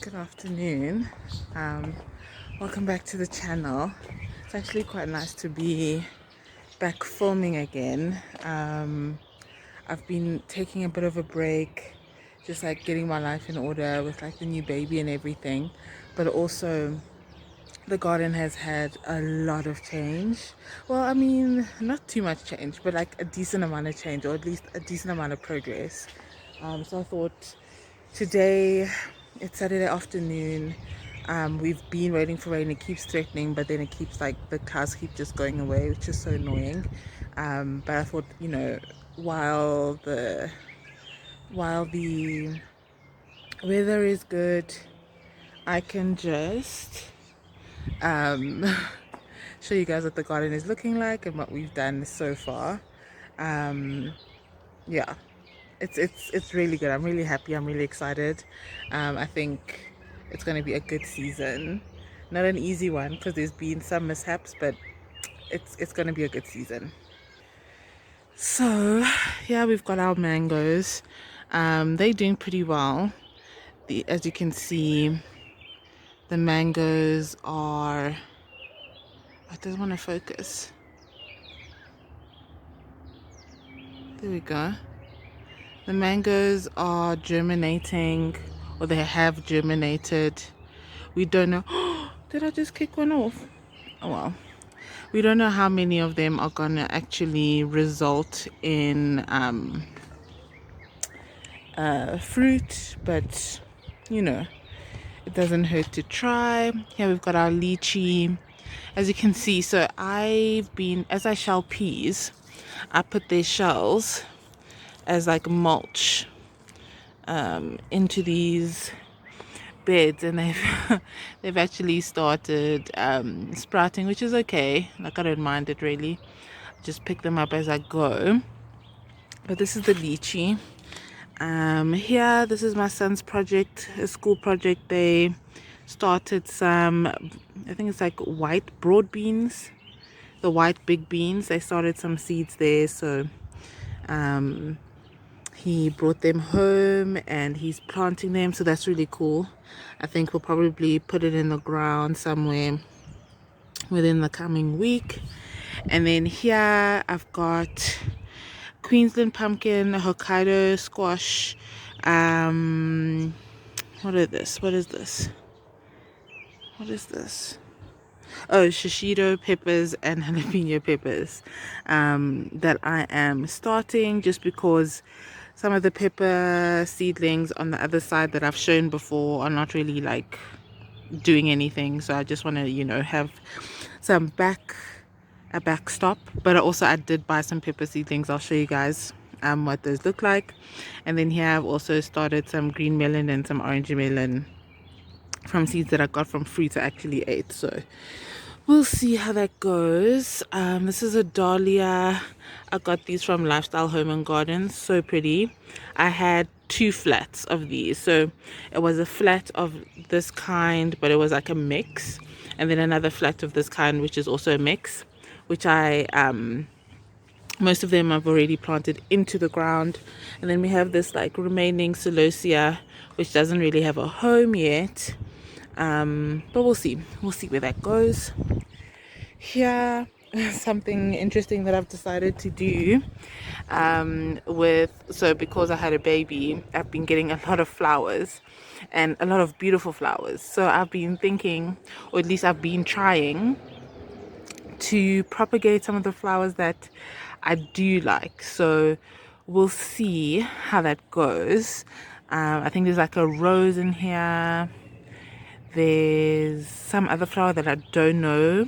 Good afternoon. Um, Welcome back to the channel. It's actually quite nice to be back filming again. I've been taking a bit of a break, just like getting my life in order with like the new baby and everything. But also, the garden has had a lot of change. Well, I mean, not too much change, but like a decent amount of change, or at least a decent amount of progress. So I thought today, it's Saturday afternoon. We've been waiting for rain. It keeps threatening, but then it keeps like the clouds keep just going away, which is so annoying. But I thought, while the while the weather is good, I can just um, show you guys what the garden is looking like and what we've done so far. Um, yeah, it's really good. I'm really happy. I'm really excited. I think it's going to be a good season. Not an easy one because there's been some mishaps, but it's going to be a good season. So, yeah, we've got our mangoes. They're doing pretty well. As you can see, the mangoes are. I don't want to focus. There we go. The mangoes are germinating, or they have germinated. We don't know. Did I just kick one off? Oh well. We don't know how many of them are gonna actually result in fruit, but you know, it doesn't hurt to try. Here we've got our lychee. As you can see, so as I shell peas, I put their shells as like mulch into these beds, and they've actually started sprouting, which is okay. Like, I don't mind it really. Just pick them up as I go. But this is the lychee. Here, this is my son's project, a school project. They started some, I think it's like white broad beans, the white big beans. They started some seeds there, so he brought them home and he's planting them, so that's really cool. I think we'll probably put it in the ground somewhere within the coming week. And then here I've got Queensland pumpkin, Hokkaido squash. What is this? Oh, shishito peppers and jalapeno peppers that I am starting, just because some of the pepper seedlings on the other side that I've shown before are not really like doing anything. So I just want to, have some a backstop. But I did buy some pepper seedlings. I'll show you guys what those look like. And then here I've also started some green melon and some orange melon from seeds that I got from fruits I actually ate. So we'll see how that goes. This is a dahlia. I got these from Lifestyle Home and Garden. So pretty. I had two flats of these. So it was a flat of this kind, but it was like a mix. And then another flat of this kind, which is also a mix, which most of them I've already planted into the ground. And then we have this like remaining celosia, which doesn't really have a home yet. But we'll see where that goes. Here, something interesting that I've decided to do because I had a baby, I've been getting a lot of flowers and a lot of beautiful flowers. So I've been thinking, or at least I've been trying to propagate some of the flowers that I do like. So we'll see how that goes. I think there's like a rose in here. There's some other flower that I don't know.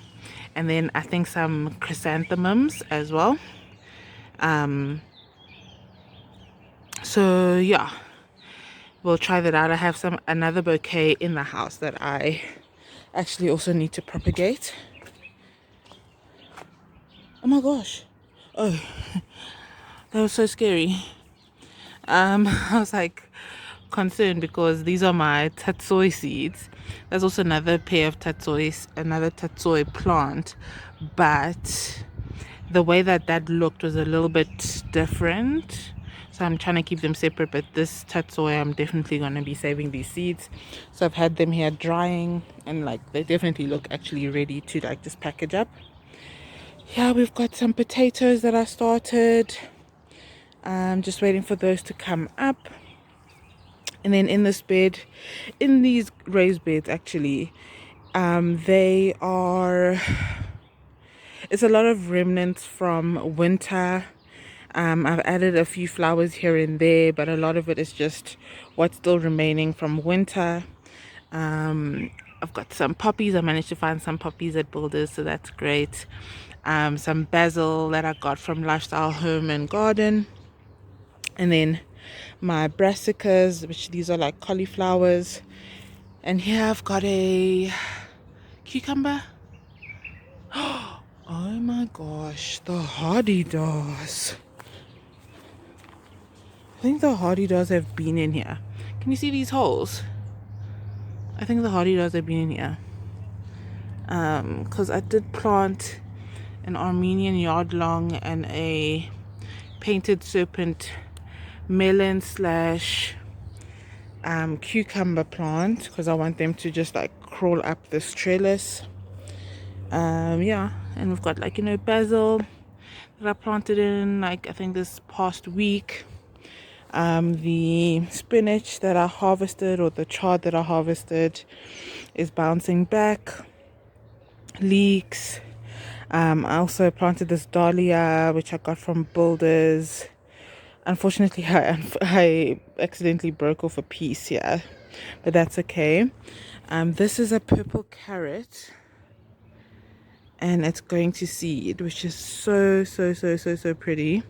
And then I think some chrysanthemums as well. So yeah, we'll try that out. I have another bouquet in the house that I actually also need to propagate. Oh my gosh. Oh, that was so scary. I was like concerned because these are my tatsoi seeds. There's also another pair of another tatsoi plant, but the way that looked was a little bit different. so I'm trying to keep them separate. But this tatsoi, I'm definitely going to be saving these seeds. So I've had them here drying, and like they definitely look actually ready to like just package up. Yeah, we've got some potatoes that I started. I'm just waiting for those to come up. And then in this bed, in these raised beds actually, they are, it's a lot of remnants from winter. I've added a few flowers here and there, but a lot of it is just what's still remaining from winter. I've got some poppies. I managed to find some poppies at Builders, so that's great. Some basil that I got from Lifestyle Home and Garden. And then my brassicas, which these are like cauliflowers. And here I've got a cucumber. Oh my gosh, the hardy doors. I think the hardy doors have been in here. Can you see these holes? I think the hardy doors have been in here. Because I did plant an Armenian yard long and a painted serpent melon slash cucumber plant, because I want them to just like crawl up this trellis. Yeah, and we've got like, you know, basil that I planted in like I think this past week. The spinach that I harvested, or the chard that I harvested, is bouncing back. Leeks. I also planted this dahlia which I got from Builders. Unfortunately, I accidentally broke off a piece here, but that's okay. This is a purple carrot, and it's going to seed, which is so pretty.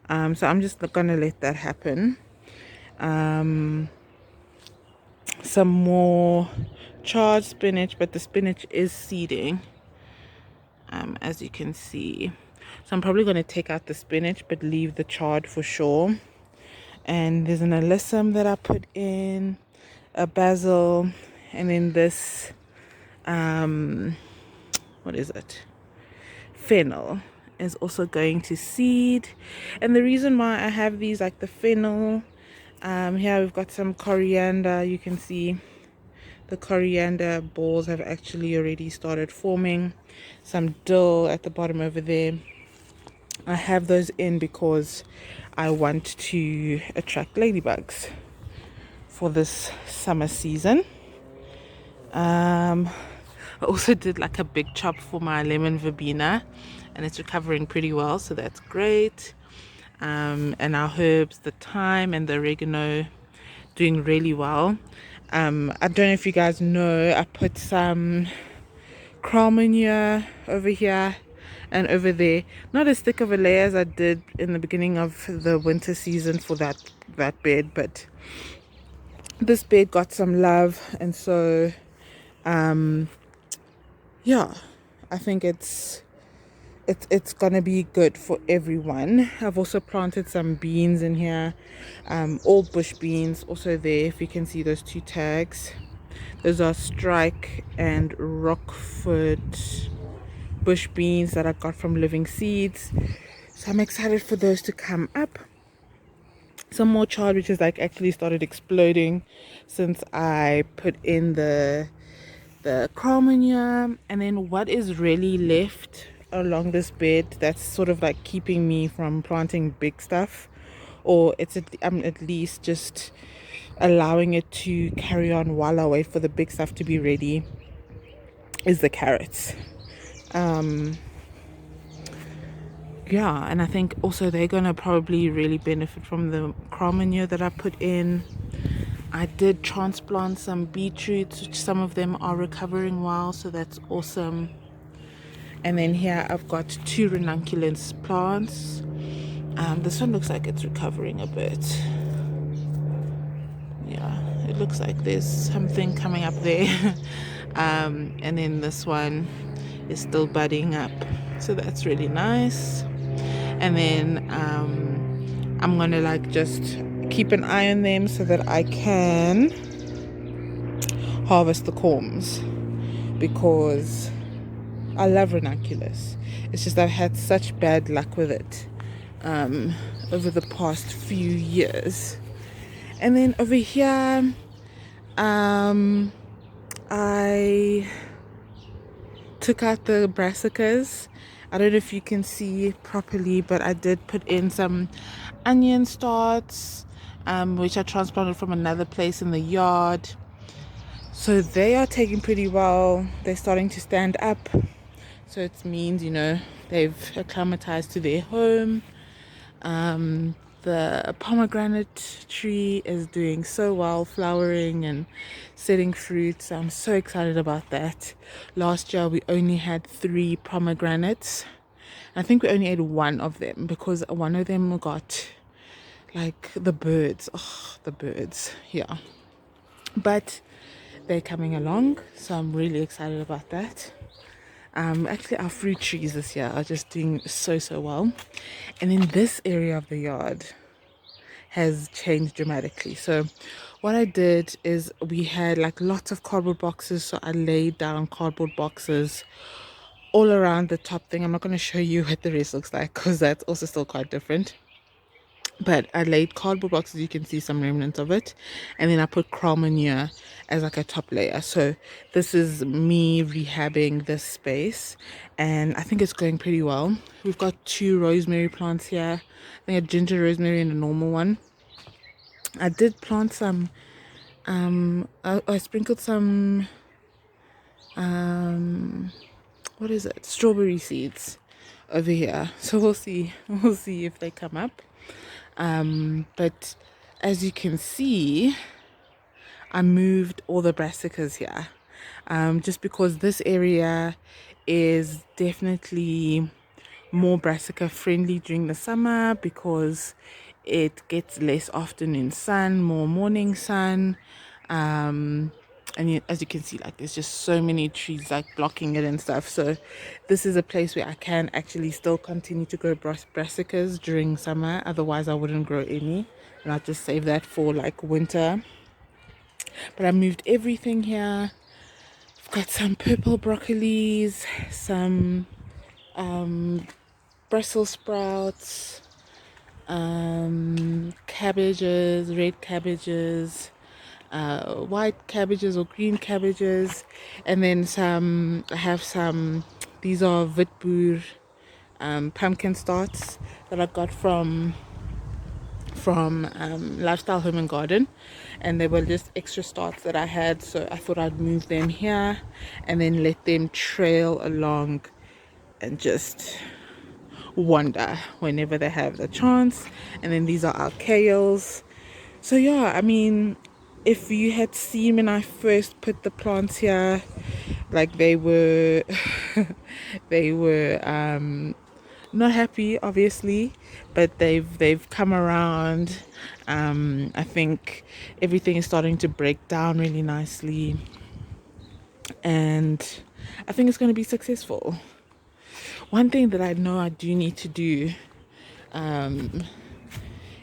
So I'm just gonna let that happen. Some more charred spinach, but the spinach is seeding, as you can see. So I'm probably going to take out the spinach but leave the chard for sure. And there's an alyssum that I put in, a basil, and then this what is it, fennel is also going to seed. And the reason why I have these, like the fennel, here we've got some coriander. You can see the coriander balls have actually already started forming. Some dill at the bottom over there. I have those in because I want to attract ladybugs for this summer season. I also did like a big chop for my lemon verbena, and it's recovering pretty well, so that's great. And our herbs, the thyme and the oregano, doing really well. I don't know if you guys know, I put some crow manure over here and over there, not as thick of a layer as I did in the beginning of the winter season for that bed, but this bed got some love, and so yeah, I think it's gonna be good for everyone. I've also planted some beans in here, all bush beans also there. If you can see those two tags, those are strike and rockford bush beans that I got from Living Seeds. So I'm excited for those to come up. Some more chard which has like actually started exploding since I put in the crow manure. And then what is really left along this bed that's sort of like keeping me from planting big stuff, or it's at least just allowing it to carry on while I wait for the big stuff to be ready, is the carrots. Yeah, and I think also they're gonna probably really benefit from the crow manure that I put in. I did transplant some beetroots, which some of them are recovering well, so that's awesome. And then here I've got 2 ranunculus plants. This one looks like it's recovering a bit. Yeah, it looks like there's something coming up there. And then this one is still budding up, so that's really nice. And then I'm gonna like just keep an eye on them so that I can harvest the corms, because I love ranunculus. It's just I've had such bad luck with it. over the past few years. And then over here, I took out the brassicas. I don't know if you can see properly, but I did put in some onion starts, which I transplanted from another place in the yard. So they are taking pretty well. They're starting to stand up. So it means, they've acclimatized to their home. The pomegranate tree is doing so well, flowering and setting fruits. I'm so excited about that. Last year we only had 3 pomegranates. I think we only ate one of them because one of them got like the birds. Oh, the birds. Yeah. But they're coming along, so I'm really excited about that. Actually, our fruit trees this year are just doing so well. And then this area of the yard has changed dramatically. So what I did is we had like lots of cardboard boxes, so I laid down cardboard boxes all around the top thing. I'm not going to show you what the rest looks like because that's also still quite different. But I laid cardboard boxes, you can see some remnants of it, and then I put crow manure as like a top layer. So this is me rehabbing this space, and I think it's going pretty well. We've got 2 rosemary plants here. I think a ginger rosemary and a normal one. I did plant some I sprinkled some what is it, strawberry seeds over here, so we'll see if they come up. But as you can see, I moved all the brassicas here, just because this area is definitely more brassica friendly during the summer because it gets less afternoon sun, more morning sun. And as you can see, like there's just so many trees like blocking it and stuff. So this is a place where I can actually still continue to grow brassicas during summer. Otherwise I wouldn't grow any, and I'll just save that for like winter. But I moved everything here. I've got some purple broccolis, some Brussels sprouts, cabbages, red cabbages, white cabbages or green cabbages, and then I have some, these are Witboer pumpkin starts that I got from Lifestyle Home and Garden, and they were just extra starts that I had, so I thought I'd move them here and then let them trail along and just wander whenever they have the chance. And then these are our kales. So yeah, I mean, if you had seen when I first put the plants here, like they were they were not happy obviously, but they've come around. I think everything is starting to break down really nicely, and I think it's going to be successful. One thing that I know I do need to do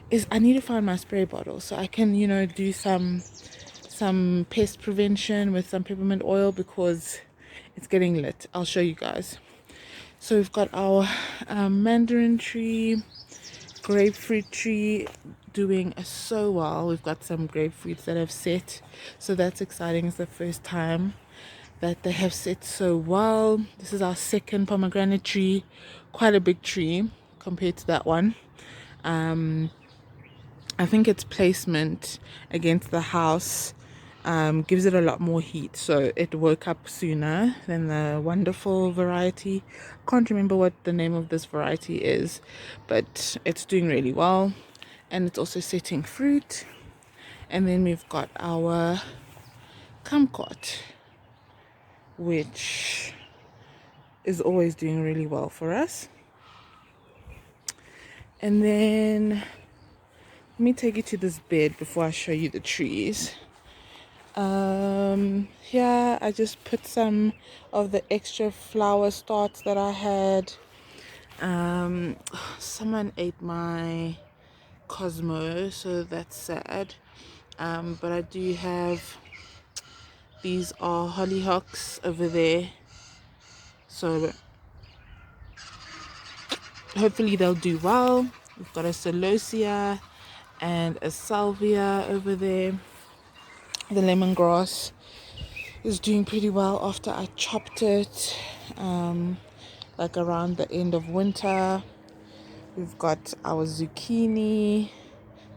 is I need to find my spray bottle so I can, do some pest prevention with some peppermint oil because it's getting lit. I'll show you guys. So we've got our mandarin tree, grapefruit tree doing so well. We've got some grapefruits that have set, so that's exciting. It's the first time that they have set so well. This is our second pomegranate tree, quite a big tree compared to that one. I think its placement against the house gives it a lot more heat, so it woke up sooner than the wonderful variety. Can't remember what the name of this variety is, but it's doing really well, and it's also setting fruit. And then we've got our kumquat, which is always doing really well for us. And then let me take you to this bed before I show you the trees. Here I just put some of the extra flower starts that I had. Someone ate my Cosmo, so that's sad. But I do have, these are hollyhocks over there, so hopefully they'll do well. We've got a celosia and a salvia over there. The lemongrass is doing pretty well after I chopped it, like around the end of winter. We've got our zucchini.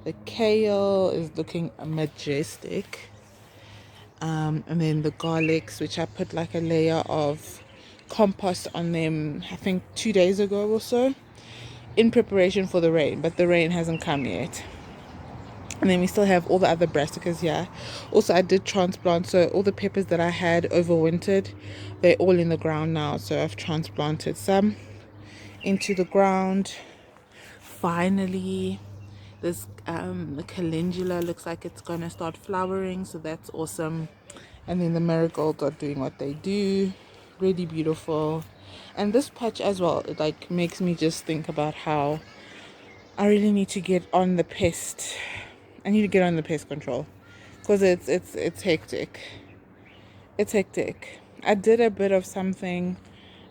The kale is looking majestic. And then the garlics, which I put like a layer of compost on them, I think 2 days ago or so, in preparation for the rain, but the rain hasn't come yet. And then we still have all the other brassicas here. Also, I did transplant, so all the peppers that I had overwintered, they're all in the ground now. So I've transplanted some into the ground. Finally, this the calendula looks like it's gonna start flowering, so that's awesome. And then the marigolds are doing what they do, really beautiful. And this patch as well, it like makes me just think about how I really need to get on the pest. I need to get on the pest control because it's hectic. It's hectic. I did a bit of something,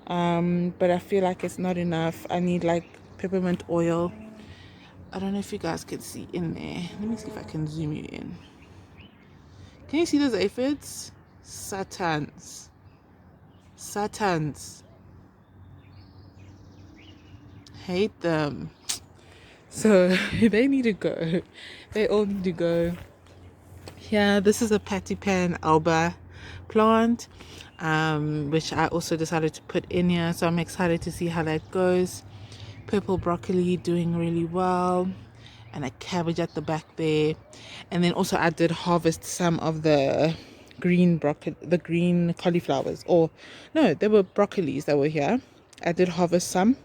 but I feel like it's not enough. I need like peppermint oil. I don't know if you guys can see in there. Let me see if I can zoom you in. Can you see those aphids? Satans. Hate them. So they need to go. They all need to go. Yeah, this is a pattypan alba plant, which I also decided to put in here. So I'm excited to see how that goes. Purple broccoli doing really well. And a cabbage at the back there. And then also I did harvest some of the green broccoli, the green cauliflowers. Or no, there were broccolis that were here. I did harvest some.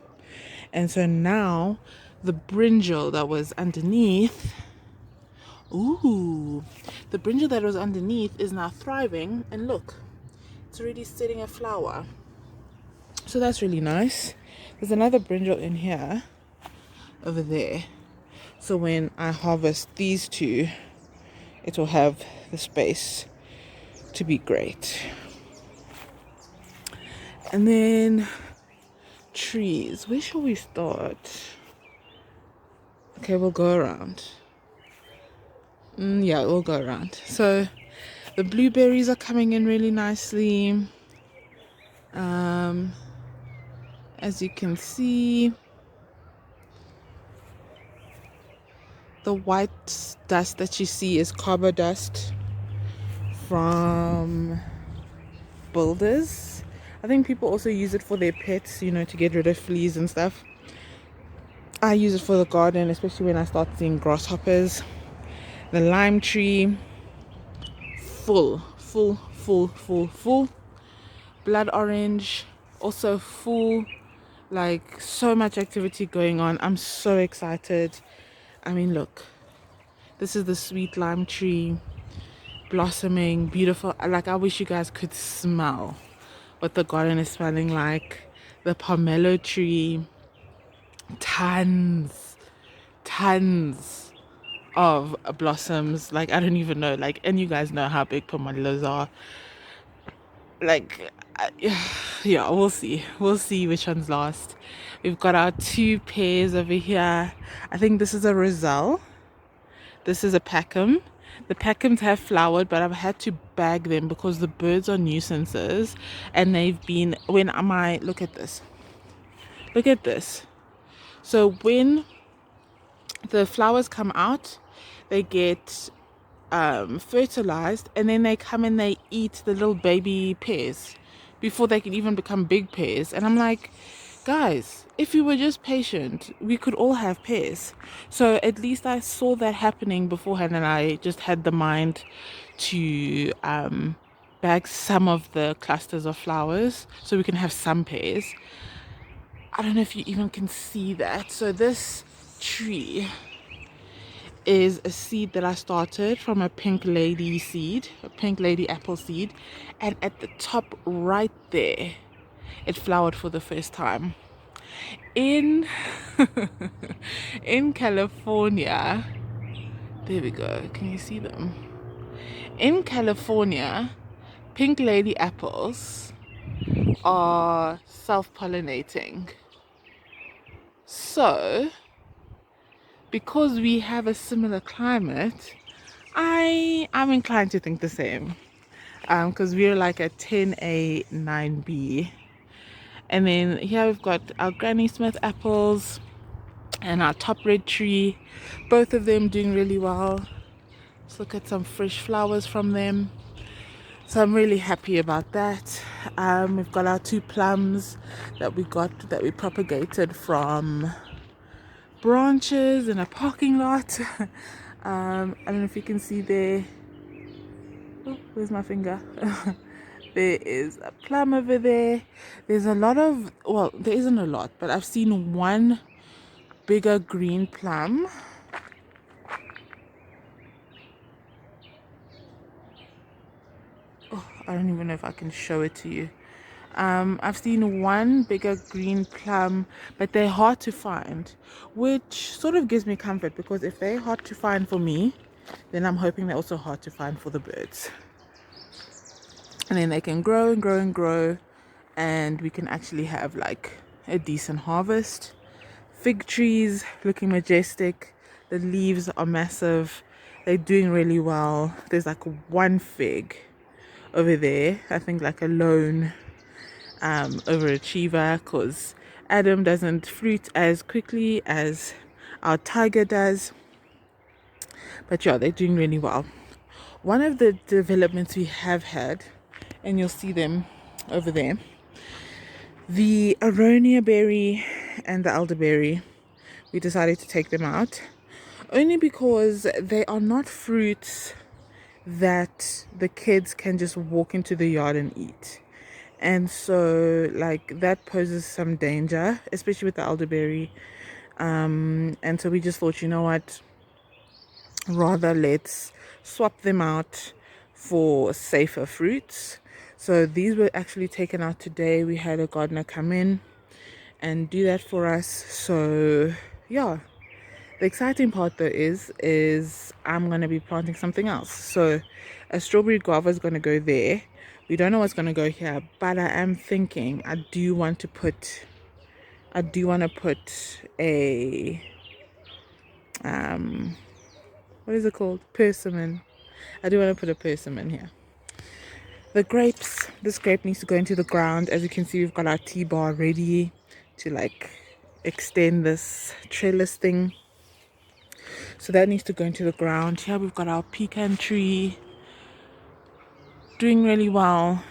And so now the brinjal that was underneath, the brinjal that was underneath is now thriving. And look, it's already setting a flower. So that's really nice. There's another brinjal in here, over there. So when I harvest these two, it will have the space to be great. And then trees. Where shall we start? Okay, we'll go around. Yeah, we'll go around. So the blueberries are coming in really nicely. As you can see, the white dust that you see is carbo dust from builders. I think people also use it for their pets, to get rid of fleas and stuff. I use it for the garden, especially when I start seeing grasshoppers. The lime tree, full. Blood orange, also full. Like, so much activity going on. I'm so excited. I mean, look, this is the sweet lime tree, blossoming, beautiful. Like, I wish you guys could smell what the garden is smelling like. The pomelo tree, tons of blossoms. Like, I don't even know, like, and you guys know how big pomelos are. Like, yeah, we'll see which ones last. We've got our 2 pears over here. I think this is a Roselle. This is a Packham. The Packhams have flowered, but I've had to bag them because the birds are nuisances, and they've been, look at this. So when the flowers come out, they get fertilized, and then they come and they eat the little baby pears before they can even become big pears. And I'm like, guys, if you were just patient, we could all have pears. So at least I saw that happening beforehand, and I just had the mind to bag some of the clusters of flowers so we can have some pears. I don't know if you even can see that. So this tree is a seed that I started from a pink lady seed, a pink lady apple seed, and at the top right there, it flowered for the first time. In in California, there we go. Can you see them? In California, pink lady apples are self-pollinating. So because we have a similar climate, I'm inclined to think the same. Because we're like at 10A 9B. And then here we've got our Granny Smith apples and our top red tree, both of them doing really well. Let's look at some fresh flowers from them. So I'm really happy about that. We've got our 2 plums that we propagated from branches in a parking lot. I don't know if you can see there. Oh, where's my finger? There is a plum over there. There's a lot of, well, there isn't a lot, but I've seen one bigger green plum. Oh, I don't even know if I can show it to you. I've seen one bigger green plum, but they're hard to find, which sort of gives me comfort, because if they're hard to find for me, then I'm hoping they're also hard to find for the birds. And then they can grow and grow and grow, and we can actually have like a decent harvest. Fig trees looking majestic. The leaves are massive. They're doing really well. There's like one fig over there, I think like a lone overachiever, because Adam doesn't fruit as quickly as our tiger does. But yeah, they're doing really well. One of the developments we have had, and you'll see them over there, the aronia berry and the elderberry, we decided to take them out only because they are not fruits that the kids can just walk into the yard and eat. And so like that poses some danger, especially with the elderberry. And so we just thought, you know what, rather let's swap them out for safer fruits. So these were actually taken out today. We had a gardener come in and do that for us. So yeah, the exciting part though is I'm gonna be planting something else. So a strawberry guava is gonna go there. We don't know what's gonna go here, but I am thinking I do want to put a what is it called? Persimmon. I do want to put a persimmon here. The grapes, this grape needs to go into the ground. As you can see, we've got our T-bar ready to like extend this trellis thing. So that needs to go into the ground. Here we've got our pecan tree doing really well,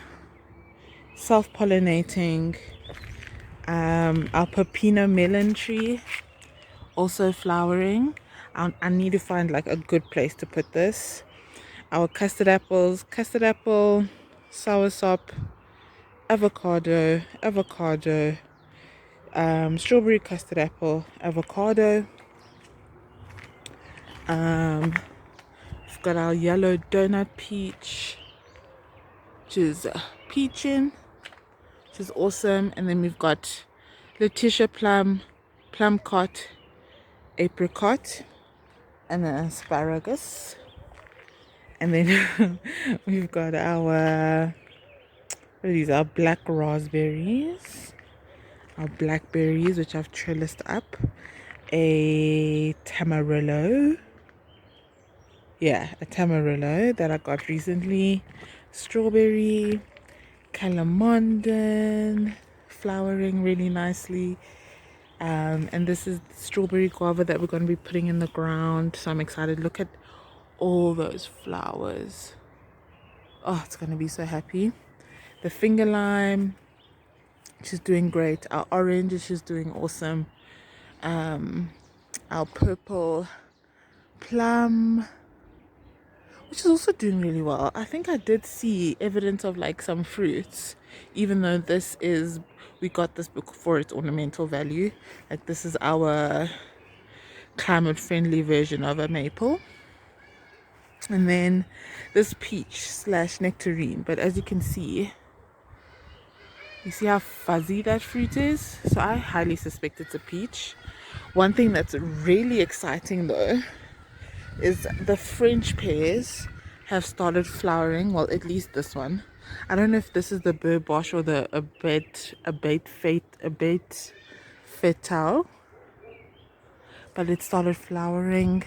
self-pollinating. Our pepino melon tree also flowering. I need to find like a good place to put this. Our custard apples, custard apple, soursop, avocado, strawberry, custard apple, avocado. We've got our yellow donut peach, which is peachin', which is awesome. And then we've got Letitia plum, plumcot, apricot, and then asparagus. And then we've got our, what are these? Our black raspberries, our blackberries, which I've trellised up, a tamarillo. Yeah, a tamarillo that I got recently, strawberry, calamondin, flowering really nicely. And this is strawberry guava that we're going to be putting in the ground. So I'm excited. Look at all those flowers. Oh, it's going to be so happy. The finger lime, she's doing great. Our orange, she's doing awesome. Our purple plum, which is also doing really well. I think I did see evidence of like some fruits, even though we got this book for its ornamental value. Like this is our climate friendly version of a maple. And then this peach slash nectarine, but as you can see, you see how fuzzy that fruit is? So I highly suspect it's a peach. One thing that's really exciting though is the French pears have started flowering. Well, at least this one. I don't know if this is the Bourboche or the abate fatale, but it started flowering,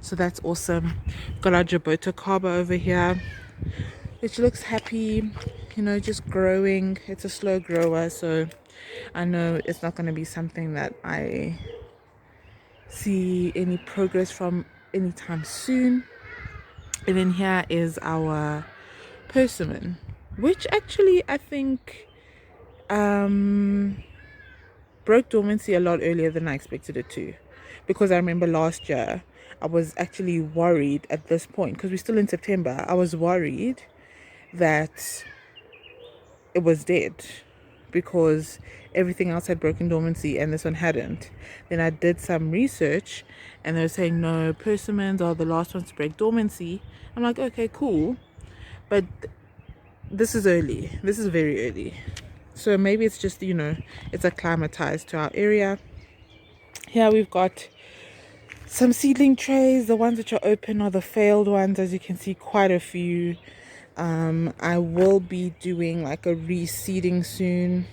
so that's awesome. Got our Jabota Kaba over here, which looks happy, you know, just growing. It's a slow grower, so I know it's not going to be something that I see any progress from anytime soon. And then here is our persimmon, which actually I think broke dormancy a lot earlier than I expected it to, because I remember last year I was actually worried at this point, because we're still in September. I was worried that it was dead because everything else had broken dormancy and this one hadn't. Then I did some research and they were saying no, persimmons are the last ones to break dormancy. I'm like, okay, cool, but this is early. This is very early. So maybe it's just, you know, it's acclimatized to our area. Here we've got some seedling trays. The ones which are open are the failed ones, as you can see, quite a few. I will be doing like a reseeding soon,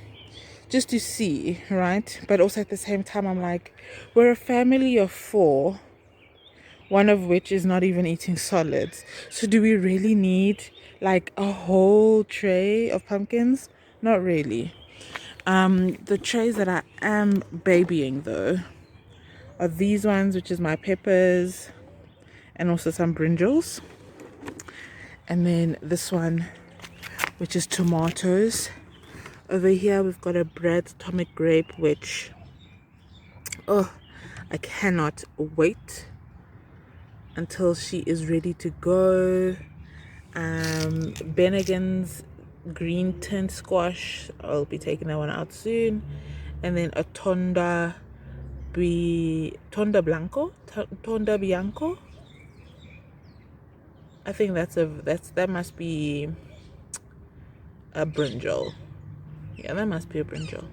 just to see, right? But also at the same time, I'm like, we're a family of 4, one of which is not even eating solids. So do we really need like a whole tray of pumpkins? Not really. The trays that I am babying though are these ones, which is my peppers and also some brinjals. And then this one, which is tomatoes. Over here we've got a Brad's Atomic Grape, which I cannot wait until she is ready to go. Bennigan's green tint squash, I'll be taking that one out soon. And then a tonda bianco. I think that must be a brinjal. Yeah, that must be a brinjal.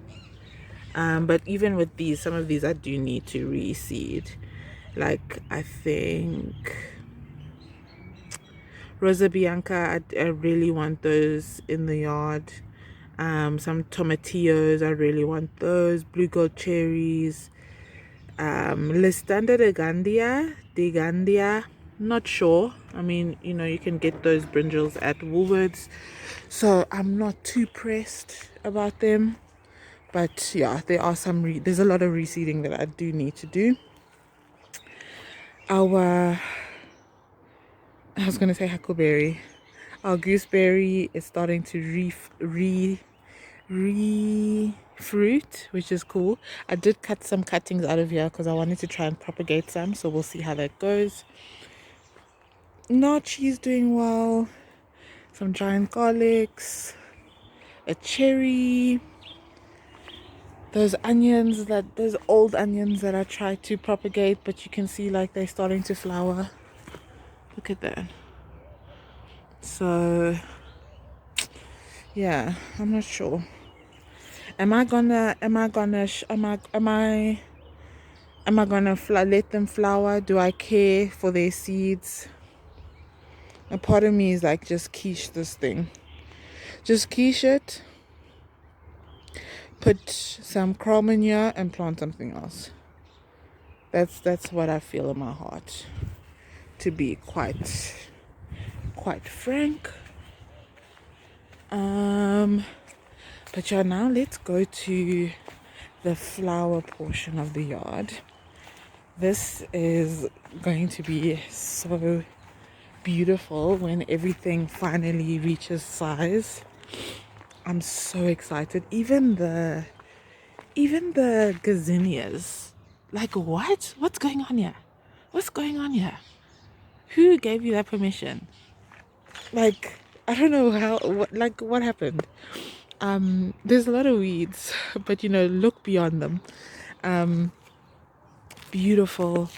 But even with these, some of these I do need to reseed. Like, I think Rosa Bianca, I really want those in the yard. Some tomatillos, I really want those. Blue gold cherries. Listanda de Gandia, not sure. I mean, you know, you can get those brinjals at Woolworths, so I'm not too pressed about them. But yeah, there are there's a lot of reseeding that I do need to do. I was gonna say huckleberry. Our gooseberry is starting to fruit, which is cool. I did cut some cuttings out of here because I wanted to try and propagate some, so we'll see how that goes. She's doing well. Some giant garlics, a cherry, those old onions that I tried to propagate, but you can see like they're starting to flower. Look at that. So yeah, I'm not sure. Am I gonna let them flower? Do I care for their seeds? A part of me is like, just quiche this thing. Just quiche it. Put some crow manure and plant something else. That's what I feel in my heart, to be quite frank. But yeah, now let's go to the flower portion of the yard. This is going to be so beautiful when everything finally reaches size. I'm so excited. Even the gazinias. Like, what's going on here? What's going on here? Who gave you that permission? Like, I don't know what happened. There's a lot of weeds, but you know, look beyond them. Beautiful.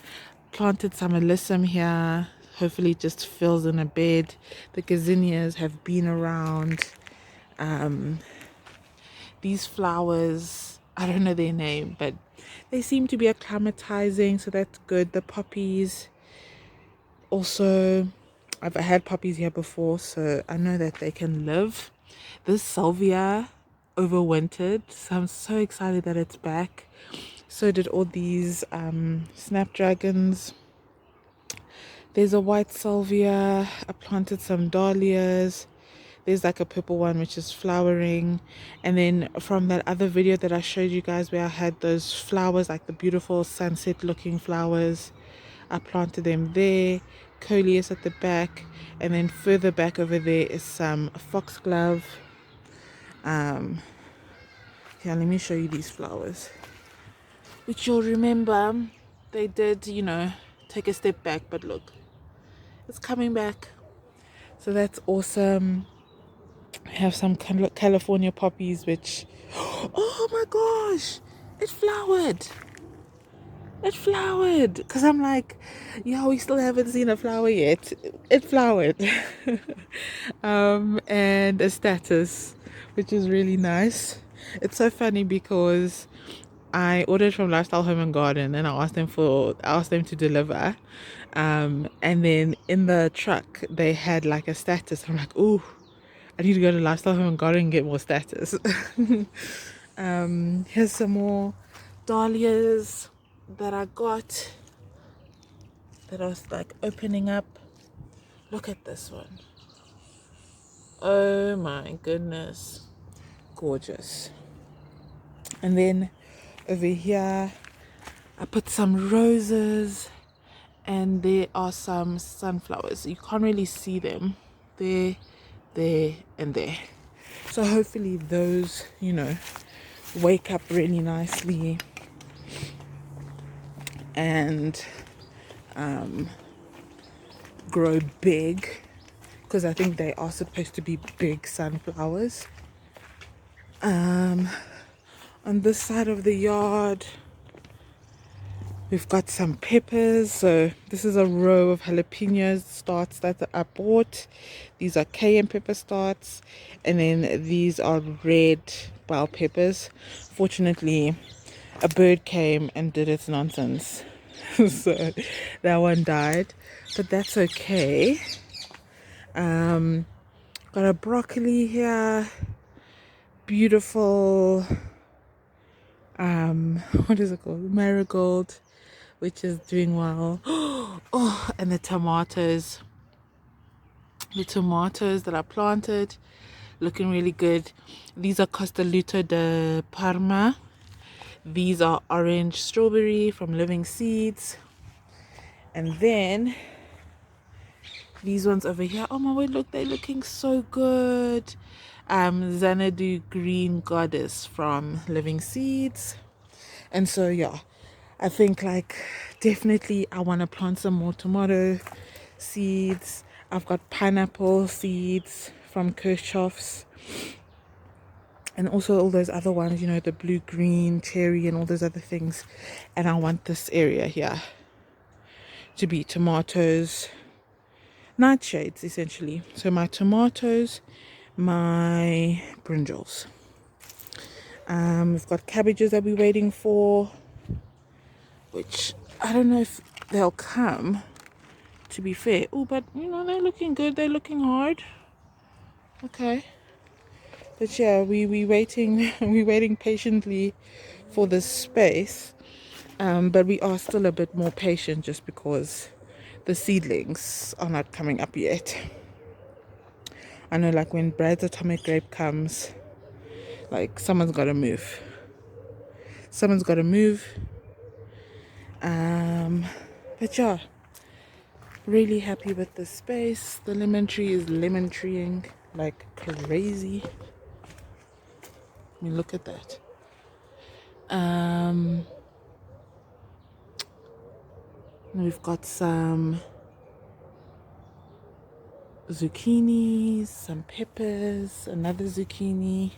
Planted some alyssum here. Hopefully it just fills in a bed. The gazinias have been around. These flowers, I don't know their name, but they seem to be acclimatizing, so that's good. The poppies also, I've had poppies here before, so I know that they can live. This salvia overwintered, so I'm so excited that it's back. So did all these snapdragons. There's a white salvia. I planted some dahlias. There's like a purple one which is flowering. And then from that other video that I showed you guys where I had those flowers, like the beautiful sunset looking flowers, I planted them there. Coleus at the back. And then further back over there is some foxglove. Here, let me show you these flowers, which you'll remember they did, take a step back, but look, it's coming back. So that's awesome. I have some California poppies, which, oh my gosh, it flowered. It flowered. Because I'm like, yeah, we still haven't seen a flower yet. It flowered. And a status, which is really nice. It's so funny because I ordered from Lifestyle Home and Garden and I asked them to deliver. And then in the truck they had like a status. I'm like, ooh, I need to go to Lifestyle Home and Garden and get more status. Here's some more dahlias that I got that I was like opening up. Look at this one. Oh my goodness. Gorgeous. And then over here I put some roses and there are some sunflowers. You can't really see them. There, and there. So hopefully those, wake up really nicely and grow big, because I think they are supposed to be big sunflowers. On this side of the yard we've got some peppers. So this is a row of jalapeno starts that I bought. These are cayenne pepper starts, and then these are red bell peppers. Fortunately, a bird came and did its nonsense. So that one died, but that's okay. Got a broccoli here. Beautiful, what is it called? Marigold, which is doing well. Oh, and the tomatoes that I planted, looking really good. These are Costaluto de Parma. These are orange strawberry from Living Seeds. And then these ones over here, oh my word, look, they're looking so good. Xanadu Green Goddess from Living Seeds. And so yeah, I think like definitely I want to plant some more tomato seeds. I've got pineapple seeds from Kirchhoff's, and also all those other ones, the blue, green, cherry and all those other things. And I want this area here to be tomatoes, nightshades essentially. So my tomatoes, my brinjals. We've got cabbages that we're waiting for, which I don't know if they'll come, to be fair. Oh, but they're looking good. They're looking hard. Okay. But yeah, we waiting we're waiting patiently for this space. But we are still a bit more patient just because the seedlings are not coming up yet. I know, like when Brad's atomic grape comes, like someone's got to move. But yeah, really happy with the space. The lemon tree is lemon treeing like crazy. I mean, look at that. We've got some zucchinis, some peppers, another zucchini,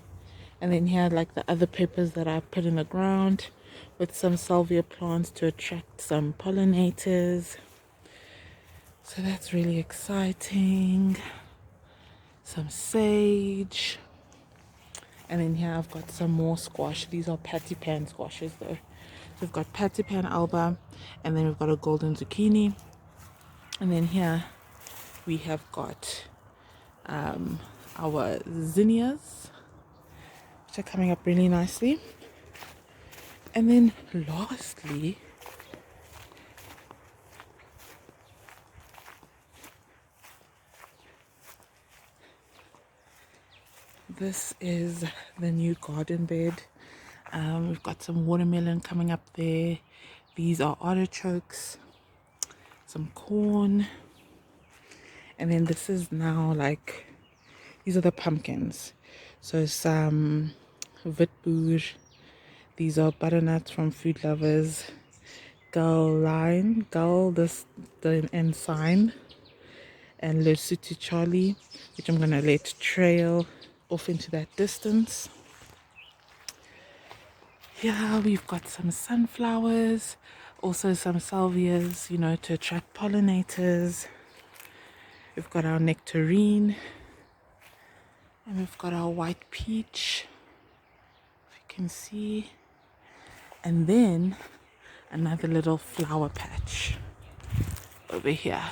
and then here like the other peppers that I put in the ground with some salvia plants to attract some pollinators. So that's really exciting. Some sage. And then here I've got some more squash. These are patty pan squashes though. So we've got patty pan alba, and then we've got a golden zucchini. And then here we have got our zinnias, which are coming up really nicely. And then lastly, this is the new garden bed. We've got some watermelon coming up there. These are artichokes, some corn, and then this is now like, these are the pumpkins. So some witboer, these are butternuts from Food Lovers, gull, this the ensign, and Lesotho Charlie, which I'm gonna let trail off into that distance. Yeah, we've got some sunflowers, also some salvias, you know, to attract pollinators. We've got our nectarine, and we've got our white peach, if you can see. And then another little flower patch over here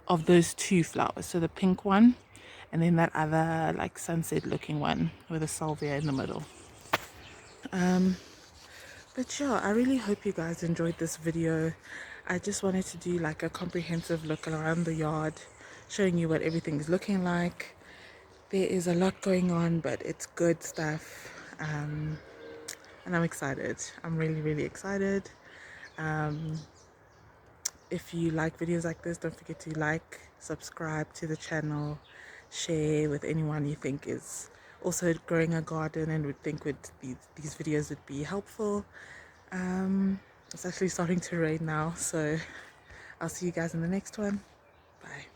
of those two flowers. So the pink one, and then that other like sunset looking one with a salvia in the middle. But yeah, I really hope you guys enjoyed this video. I just wanted to do like a comprehensive look around the yard, showing you what everything's looking like. There is a lot going on, but it's good stuff. And I'm excited. I'm really excited. If you like videos like this, don't forget to like, subscribe to the channel, share with anyone you think is also growing a garden and would think these videos would be helpful. It's actually starting to rain now, so I'll see you guys in the next one. Bye.